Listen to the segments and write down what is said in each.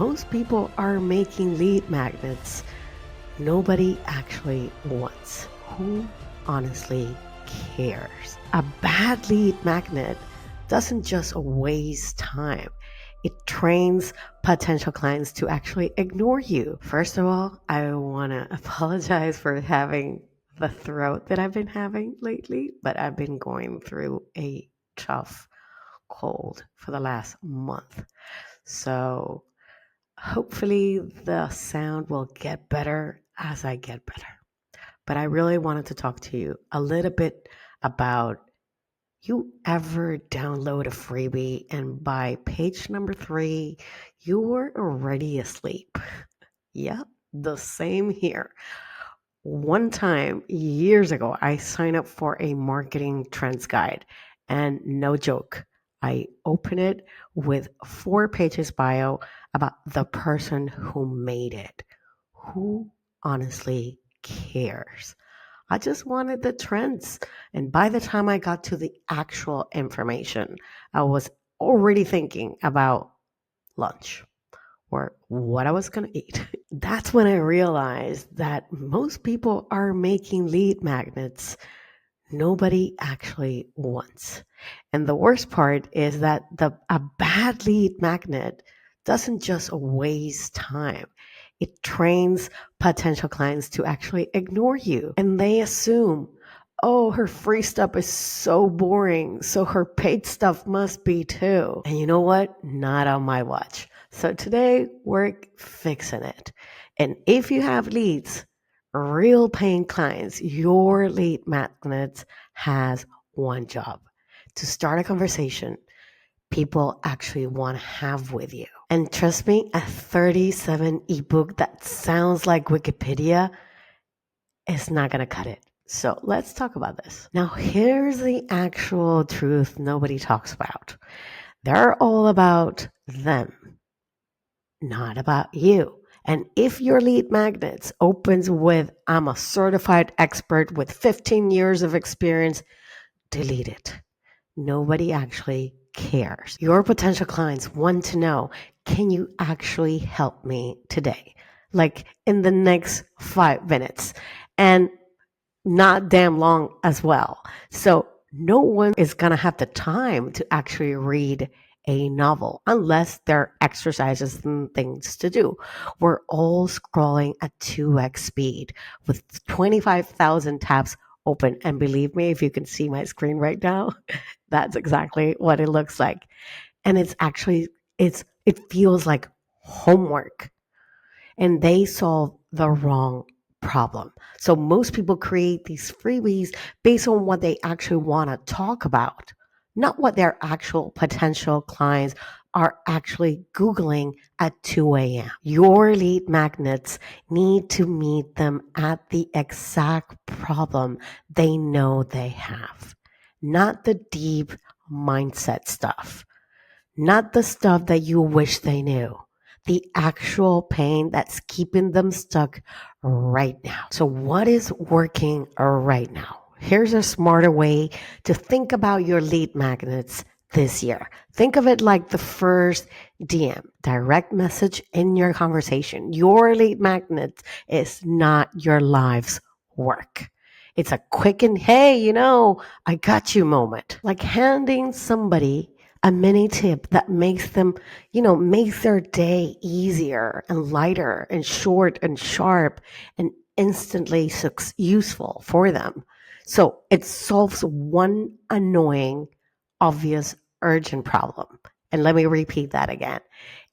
most people are making lead magnets nobody actually wants. Who honestly cares? A bad lead magnet doesn't just waste time. It trains potential clients to actually ignore you. First of all, I want to apologize for having the throat that I've been having lately, but I've been going through a tough cold for the last month. So hopefully the sound will get better as I get better. But I really wanted to talk to you a little bit about you ever download a freebie and by page number 3, you were already asleep. Yep, the same here. One time, years ago, I signed up for a marketing trends guide, and no joke, I opened it with 4 pages bio about the person who made it. Who honestly cares? I just wanted the trends. And by the time I got to the actual information, I was already thinking about lunch or what I was going to eat. That's when I realized that most people are making lead magnets nobody actually wants. And the worst part is that a bad lead magnet doesn't just waste time. It trains potential clients to actually ignore you. And they assume, oh, her free stuff is so boring, so her paid stuff must be too. And you know what? Not on my watch. So today we're fixing it. And if you have leads, real paying clients, your lead magnet has one job: to start a conversation people actually want to have with you. And trust me, a 37 ebook that sounds like Wikipedia is not going to cut it. So let's talk about this. Now, here's the actual truth nobody talks about. They're all about them, not about you. And if your lead magnets opens with, I'm a certified expert with 15 years of experience, delete it. Nobody actually cares. Your potential clients want to know, can you actually help me today? Like in the next 5 minutes, and not damn long as well. So no one is going to have the time to actually read a novel unless there are exercises and things to do. We're all scrolling at 2x speed with 25,000 tabs open. And believe me, if you can see my screen right now, that's exactly what it looks like. And it's actually, it feels like homework, and they solve the wrong problem. So most people create these freebies based on what they actually want to talk about, not what their actual potential clients are actually Googling at 2 a.m. Your lead magnets need to meet them at the exact problem they know they have, not the deep mindset stuff, not the stuff that you wish they knew, the actual pain that's keeping them stuck right now. So, what is working right now? Here's a smarter way to think about your lead magnets this year. Think of it like the first DM, direct message in your conversation. Your lead magnet is not your life's work. It's a quick and, hey, I got you moment. Like handing somebody a mini tip that makes them, makes their day easier and lighter and short and sharp and instantly useful for them. So it solves one annoying, obvious, urgent problem. And let me repeat that again.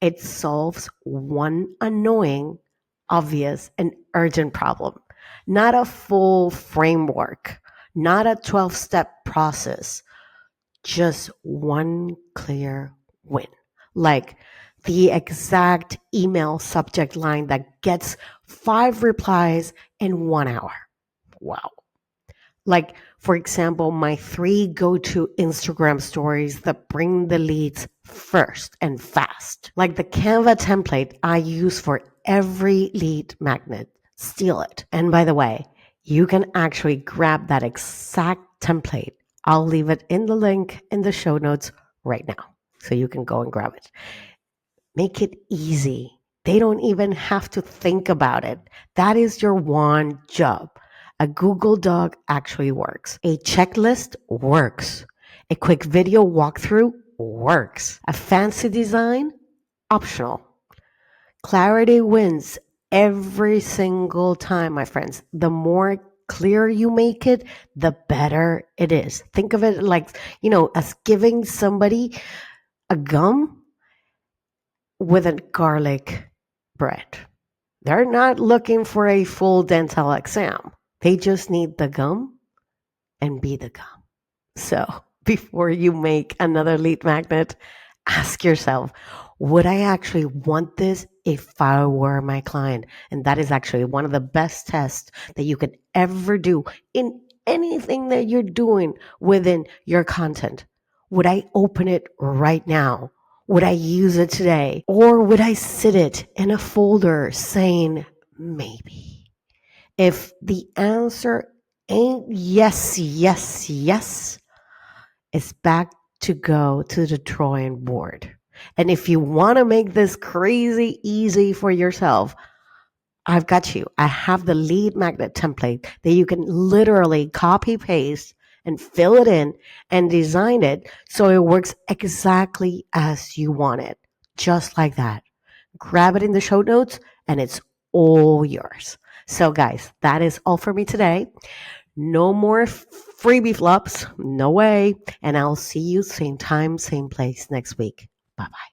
It solves one annoying, obvious, and urgent problem, not a full framework, not a 12-step process, just one clear win. Like the exact email subject line that gets 5 replies in 1 hour. Wow. Like, for example, my 3 go-to Instagram stories that bring the leads first and fast. Like the Canva template I use for every lead magnet. Steal it. And by the way, you can actually grab that exact template. I'll leave it in the link in the show notes right now, so you can go and grab it. Make it easy They don't even have to think about it. That is your one job. A Google Doc actually works. A checklist works. A quick video walkthrough works. A fancy design? Optional. Clarity wins every single time, my friends. The more clear you make it, the better it is. Think of it like, as giving somebody a gum with a garlic bread. They're not looking for a full dental exam. They just need the gum and be the gum. So before you make another lead magnet, ask yourself, would I actually want this if I were my client? And that is actually one of the best tests that you could ever do in anything that you're doing within your content. Would I open it right now? Would I use it today? Or would I sit it in a folder saying maybe? If the answer ain't yes, yes, yes, it's back to go to the drawing board. And if you want to make this crazy easy for yourself, I've got you. I have the lead magnet template that you can literally copy paste and fill it in and design it so it works exactly as you want it. Just like that. Grab it in the show notes and it's all yours. So guys, that is all for me today. No more freebie flops. No way. And I'll see you same time, same place next week. Bye bye.